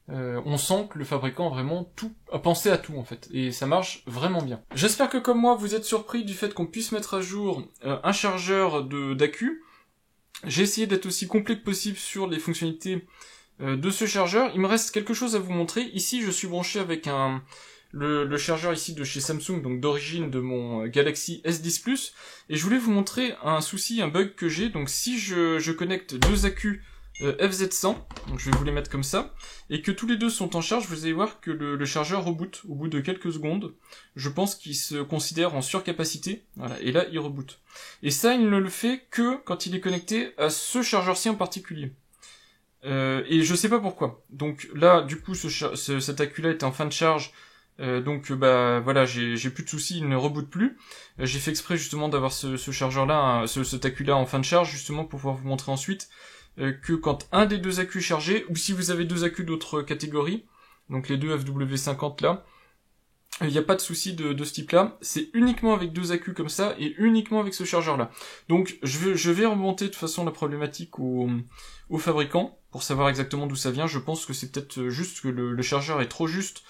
On sent que le fabricant a vraiment a pensé à tout en fait, et ça marche vraiment bien. J'espère que comme moi vous êtes surpris du fait qu'on puisse mettre à jour un chargeur d'accu. J'ai essayé d'être aussi complet que possible sur les fonctionnalités de ce chargeur. Il me reste quelque chose à vous montrer. Ici, je suis branché avec le chargeur ici de chez Samsung, donc d'origine de mon Galaxy S10 Plus. Et je voulais vous montrer un souci, un bug que j'ai. Donc si je connecte deux accus FZ100, donc je vais vous les mettre comme ça, et que tous les deux sont en charge, vous allez voir que le chargeur reboot au bout de quelques secondes. Je pense qu'il se considère en surcapacité, voilà, et là il reboot. Et ça, il ne le fait que quand il est connecté à ce chargeur-ci en particulier. Et je sais pas pourquoi. Donc là, du coup, cet accu-là est en fin de charge. Donc voilà, j'ai plus de soucis, il ne reboot plus. J'ai fait exprès justement d'avoir ce chargeur-là, cet accu-là en fin de charge, justement pour pouvoir vous montrer ensuite que quand un des deux accus est chargé, ou si vous avez deux accus d'autres catégories, donc les deux FW50 là, il n'y a pas de souci de ce type-là, c'est uniquement avec deux accus comme ça, et uniquement avec ce chargeur-là. Donc je vais remonter de toute façon la problématique au fabricant, pour savoir exactement d'où ça vient. Je pense que c'est peut-être juste que le chargeur est trop juste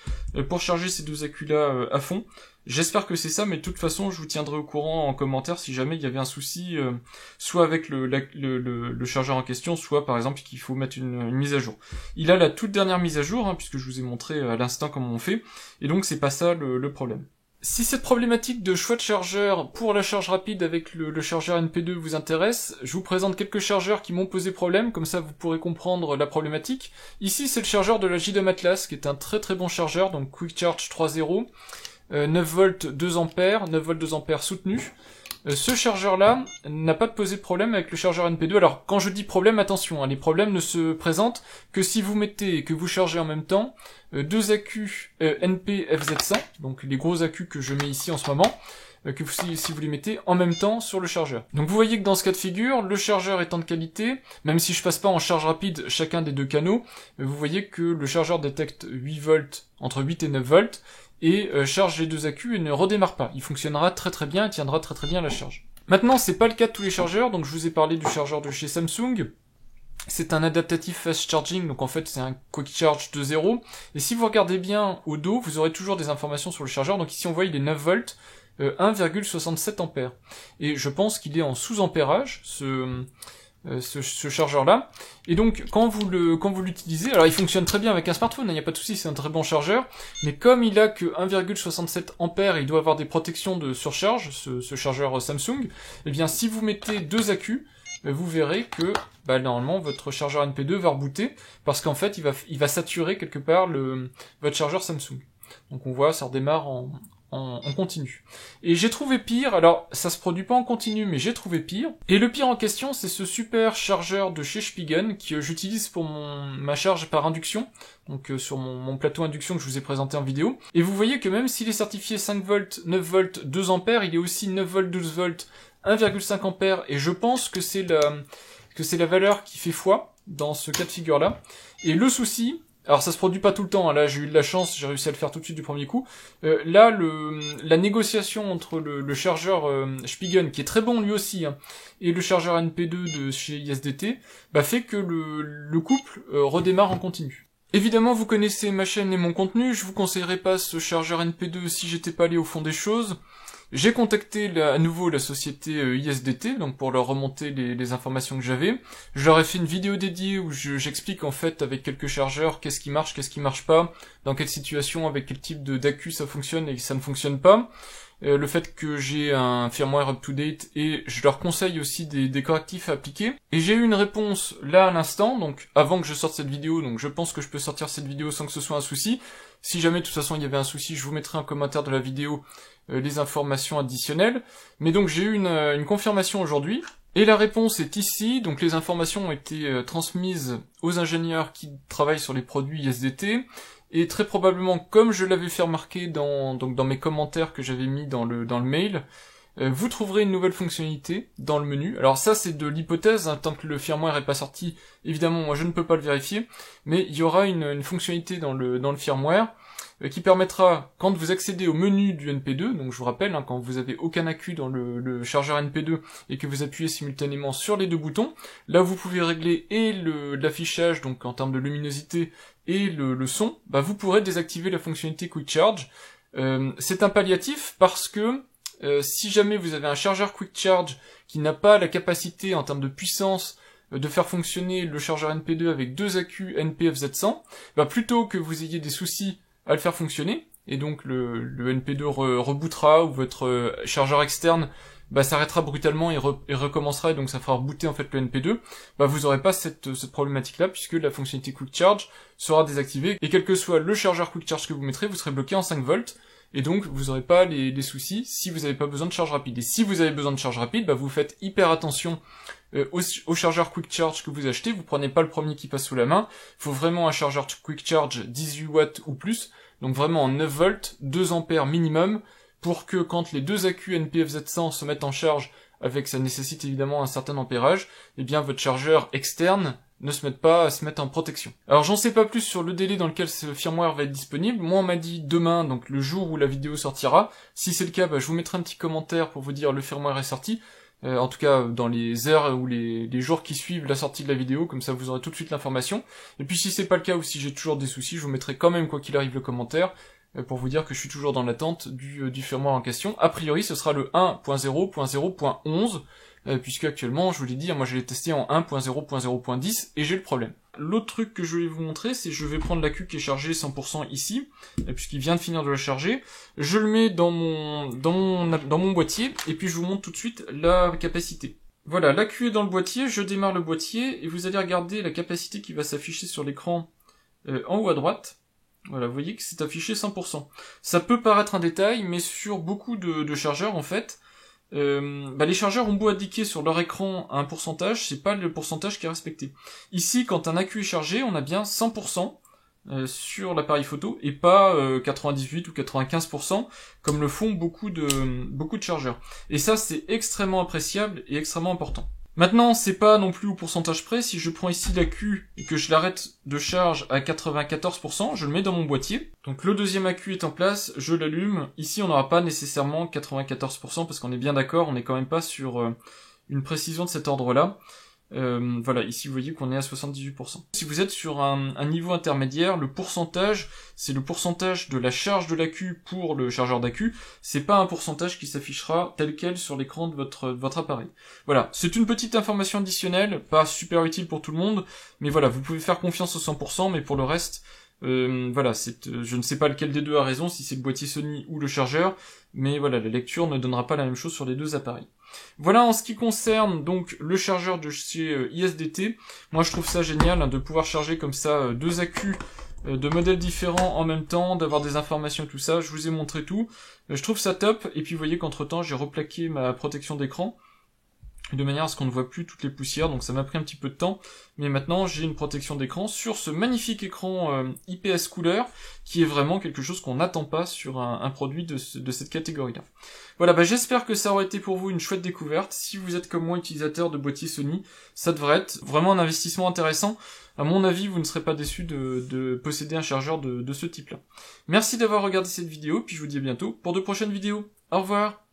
pour charger ces deux accus-là à fond. J'espère que c'est ça, mais de toute façon, je vous tiendrai au courant en commentaire si jamais il y avait un souci, soit avec le chargeur en question, soit par exemple qu'il faut mettre une mise à jour. Il a la toute dernière mise à jour, puisque je vous ai montré à l'instant comment on fait, et donc c'est pas ça le problème. Si cette problématique de choix de chargeur pour la charge rapide avec le chargeur NP2 vous intéresse, je vous présente quelques chargeurs qui m'ont posé problème, comme ça vous pourrez comprendre la problématique. Ici c'est le chargeur de la JDOM Atlas, qui est un très très bon chargeur, donc Quick Charge 3.0, 9 volts 2 ampères, 9 volts 2 ampères soutenu. Ce chargeur-là n'a pas posé de problème avec le chargeur NP2. Alors, quand je dis problème, attention, hein, les problèmes ne se présentent que si vous mettez et que vous chargez en même temps deux accus NP FZ100, donc les gros accus que je mets ici en ce moment, si vous les mettez en même temps sur le chargeur. Donc vous voyez que dans ce cas de figure, le chargeur étant de qualité, même si je passe pas en charge rapide chacun des deux canaux, vous voyez que le chargeur détecte 8 volts, entre 8 et 9 volts, et charge les deux accus et ne redémarre pas. Il fonctionnera très très bien et tiendra très très bien la charge. Maintenant, c'est pas le cas de tous les chargeurs, donc je vous ai parlé du chargeur de chez Samsung. C'est un adaptatif fast charging, donc en fait c'est un quick charge 2.0. Et si vous regardez bien au dos, vous aurez toujours des informations sur le chargeur. Donc ici on voit il est 9 volts, 1,67 ampères. Et je pense qu'il est en sous-ampérage, ce chargeur-là. Et donc, quand vous l'utilisez, alors il fonctionne très bien avec un smartphone, il n'y a pas de souci, c'est un très bon chargeur, mais comme il a que 1,67 ampères, il doit avoir des protections de surcharge, ce chargeur Samsung, eh bien, si vous mettez deux accus, vous verrez que, normalement, votre chargeur NP2 va rebooter, parce qu'en fait, il va saturer quelque part votre chargeur Samsung. Donc on voit, ça redémarre en continu. Et j'ai trouvé pire, alors ça se produit pas en continu, mais j'ai trouvé pire. Et le pire en question, c'est ce super chargeur de chez Spigen que j'utilise pour ma charge par induction, donc sur mon plateau induction que je vous ai présenté en vidéo. Et vous voyez que même s'il est certifié 5 volts, 9 volts, 2 ampères, il est aussi 9 volts, 12 volts, 1,5 ampères, et je pense que c'est la valeur qui fait foi dans ce cas de figure-là. Et le souci, alors ça se produit pas tout le temps, hein. Là j'ai eu de la chance, j'ai réussi à le faire tout de suite du premier coup. Là, la négociation entre le chargeur Spigen, qui est très bon lui aussi, hein, et le chargeur NP2 de chez ISDT, fait que le couple redémarre en continu. Évidemment, vous connaissez ma chaîne et mon contenu, je vous conseillerais pas ce chargeur NP2 si j'étais pas allé au fond des choses. J'ai contacté à nouveau la société ISDT, donc pour leur remonter les informations que j'avais. Je leur ai fait une vidéo dédiée où j'explique en fait avec quelques chargeurs qu'est-ce qui marche pas, dans quelle situation, avec quel type d'accu ça fonctionne et ça ne fonctionne pas. Le fait que j'ai un firmware up-to-date et je leur conseille aussi des correctifs à appliquer. Et j'ai eu une réponse là à l'instant, donc avant que je sorte cette vidéo, donc je pense que je peux sortir cette vidéo sans que ce soit un souci. Si jamais de toute façon il y avait un souci, je vous mettrai en commentaire de la vidéo les informations additionnelles. Mais donc j'ai eu une confirmation aujourd'hui. Et la réponse est ici, donc les informations ont été transmises aux ingénieurs qui travaillent sur les produits ISDT. Et très probablement, comme je l'avais fait remarquer dans mes commentaires que j'avais mis dans le mail, vous trouverez une nouvelle fonctionnalité dans le menu. Alors ça c'est de l'hypothèse, hein, tant que le firmware est pas sorti, évidemment moi je ne peux pas le vérifier, mais il y aura une fonctionnalité dans le firmware qui permettra, quand vous accédez au menu du NP2, donc je vous rappelle, hein, quand vous avez aucun accu dans le chargeur NP2 et que vous appuyez simultanément sur les deux boutons, là vous pouvez régler et l'affichage, donc en termes de luminosité, et le son, vous pourrez désactiver la fonctionnalité Quick Charge. C'est un palliatif parce que si jamais vous avez un chargeur Quick Charge qui n'a pas la capacité en termes de puissance de faire fonctionner le chargeur NP2 avec deux accus NP FZ100, plutôt que vous ayez des soucis à le faire fonctionner, et donc le NP2 rebootera, ou votre chargeur externe s'arrêtera brutalement et recommencera, et donc ça fera rebooter en fait le NP2, vous aurez pas cette problématique là, puisque la fonctionnalité Quick Charge sera désactivée, et quel que soit le chargeur Quick Charge que vous mettrez, vous serez bloqué en 5 volts, et donc vous n'aurez pas les soucis si vous n'avez pas besoin de charge rapide. Et si vous avez besoin de charge rapide, vous faites hyper attention au chargeur Quick Charge que vous achetez, vous prenez pas le premier qui passe sous la main, il faut vraiment un chargeur Quick Charge 18 watts ou plus, donc vraiment en 9 volts, 2 ampères minimum, pour que quand les deux accus NP-FZ100 se mettent en charge, avec ça nécessite évidemment un certain ampérage, votre chargeur externe ne se mette pas à se mettre en protection. Alors j'en sais pas plus sur le délai dans lequel ce firmware va être disponible. Moi on m'a dit demain, donc le jour où la vidéo sortira. Si c'est le cas, je vous mettrai un petit commentaire pour vous dire le firmware est sorti. En tout cas dans les heures ou les jours qui suivent la sortie de la vidéo, comme ça vous aurez tout de suite l'information. Et puis si c'est pas le cas ou si j'ai toujours des soucis, je vous mettrai quand même quoi qu'il arrive le commentaire pour vous dire que je suis toujours dans l'attente du firmware en question. A priori ce sera le 1.0.0.11 puisque actuellement, je vous l'ai dit, moi je l'ai testé en 1.0.0.10 et j'ai le problème. L'autre truc que je vais vous montrer, c'est que je vais prendre l'accu qui est chargé 100% ici, puisqu'il vient de finir de la charger. Je le mets dans mon boîtier, et puis je vous montre tout de suite la capacité. Voilà, l'accu est dans le boîtier, je démarre le boîtier, et vous allez regarder la capacité qui va s'afficher sur l'écran en haut à droite. Voilà, vous voyez que c'est affiché 100%. Ça peut paraître un détail, mais sur beaucoup de chargeurs, en fait, les chargeurs ont beau indiquer sur leur écran un pourcentage, c'est pas le pourcentage qui est respecté. Ici, quand un accu est chargé, on a bien 100% sur l'appareil photo, et pas 98 ou 95%, comme le font beaucoup de chargeurs. Et ça, c'est extrêmement appréciable et extrêmement important. Maintenant, c'est pas non plus au pourcentage près. Si je prends ici l'accu et que je l'arrête de charge à 94%, je le mets dans mon boîtier. Donc le deuxième accu est en place, je l'allume. Ici, on n'aura pas nécessairement 94% parce qu'on est bien d'accord, on n'est quand même pas sur une précision de cet ordre-là. Voilà, ici vous voyez qu'on est à 78%. Si vous êtes sur un niveau intermédiaire, le pourcentage, c'est le pourcentage de la charge de l'accu pour le chargeur d'accu, c'est pas un pourcentage qui s'affichera tel quel sur l'écran de votre appareil. Voilà, c'est une petite information additionnelle, pas super utile pour tout le monde, mais voilà, vous pouvez faire confiance au 100%, mais pour le reste, voilà, je ne sais pas lequel des deux a raison, si c'est le boîtier Sony ou le chargeur, mais voilà, la lecture ne donnera pas la même chose sur les deux appareils. Voilà en ce qui concerne donc le chargeur de chez ISDT. Moi je trouve ça génial de pouvoir charger comme ça deux accus de modèles différents en même temps, d'avoir des informations et tout ça. Je vous ai montré tout. Je trouve ça top. Et puis vous voyez qu'entre temps j'ai replaqué ma protection d'écran de manière à ce qu'on ne voit plus toutes les poussières, donc ça m'a pris un petit peu de temps, mais maintenant j'ai une protection d'écran sur ce magnifique écran IPS couleur, qui est vraiment quelque chose qu'on n'attend pas sur un produit de cette catégorie-là. Voilà, j'espère que ça aura été pour vous une chouette découverte. Si vous êtes comme moi utilisateur de boîtier Sony, ça devrait être vraiment un investissement intéressant. À mon avis, vous ne serez pas déçus de posséder un chargeur de ce type-là. Merci d'avoir regardé cette vidéo, puis je vous dis à bientôt pour de prochaines vidéos. Au revoir!